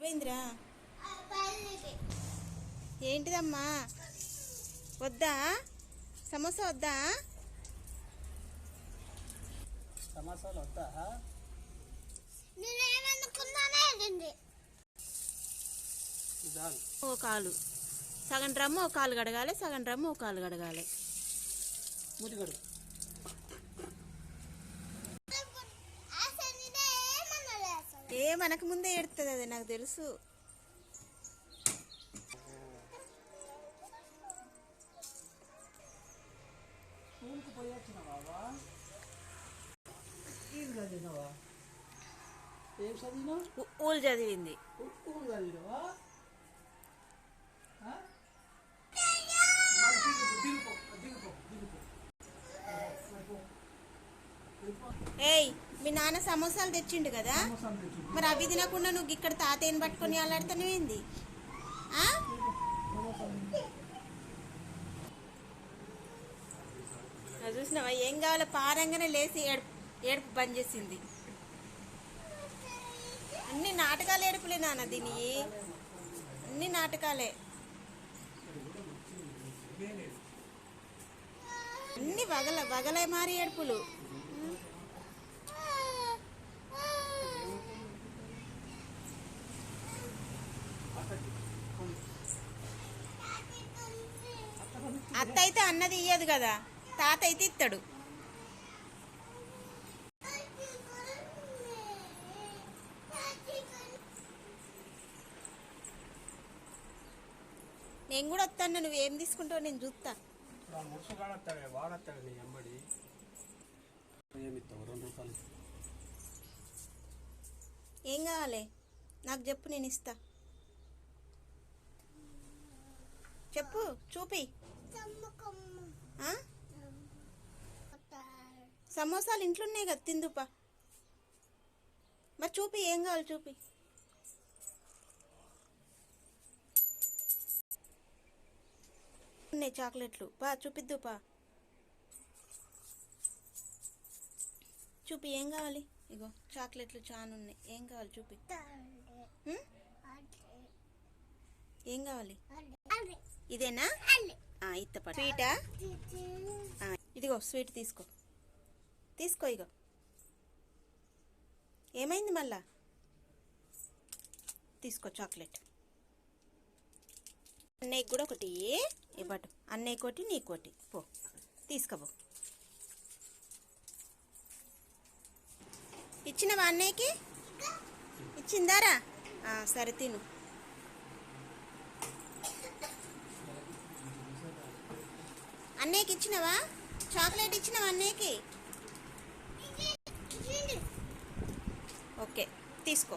పోయిందిరా. ఏంటిదమ్మా? వద్దా సమోసా? వద్దా సమోసాలు? వద్దా? ఓ కాలు సగం డ్రమ్ము ఓ కాలు కడగాలి, సగం డ్రమ్ము ఓ కాలు కడగాలి. ముటిగడు మనకు ముందే ఎడుతుంది, అది నాకు తెలుసు. స్కూల్కి పోయి వచ్చినావా? ఏం చదివినావా? ఏం చదివినావు? ఊళ్ళు చదివింది. ఊళ్ళు చదివినావా? ఏయ్, మీ నాన్న సమోసాలు తెచ్చిండు కదా, మరి అవి తినకుండా నువ్వు ఇక్కడ తాతయ్యని పట్టుకొని అలాడుతున్నావేంది? చూసినావా? ఏం కావాలో పారంగానే లేచి ఏడుపు బంద్ చేసింది. అన్ని నాటకాలు ఏడుపులే నాన్న, దీని అన్ని నాటకాలే, అన్ని వగలే మారి ఏడుపులు. అత్త అయితే అన్నది ఇయ్యదు కదా, తాత అయితే ఇస్తాడు. నేను కూడా వస్తాను, నువ్వేం తీసుకుంటావు నేను చూస్తా. ఏం కావాలి నాకు చెప్పు, నేను ఇస్తా. చెప్పు, చూపి. సమోసాలు ఇంట్లో ఉన్నాయి కదా, తిందుపా. మరి చూపి, ఏం కావాలి చూపి. ఉన్నాయి చాక్లెట్లు, పా చూపిద్దుపా. చూపి, ఏం కావాలి? ఇగో చాక్లెట్లు చాలా ఉన్నాయి, ఏం కావాలి చూపి. ఏం కావాలి? ఇదేనా? ఇత్తపా. స్వీటా? ఇదిగో స్వీట్ తీసుకో. ఇగో. ఏమైంది మళ్ళా? తీసుకో చాక్లెట్. అన్నయ్యకి కూడా ఒకటి ఇవ్వటు, అన్నయ్య కోటి నీకోటి. పో తీసుకోపో. ఇచ్చినవా అన్నయ్యకి? ఇచ్చిందారా? సరే తిను. అన్నయ్యకి ఇచ్చినవా? చాక్లెట్ ఇచ్చినవా అన్నయ్యకి? ఓకే తీసుకో.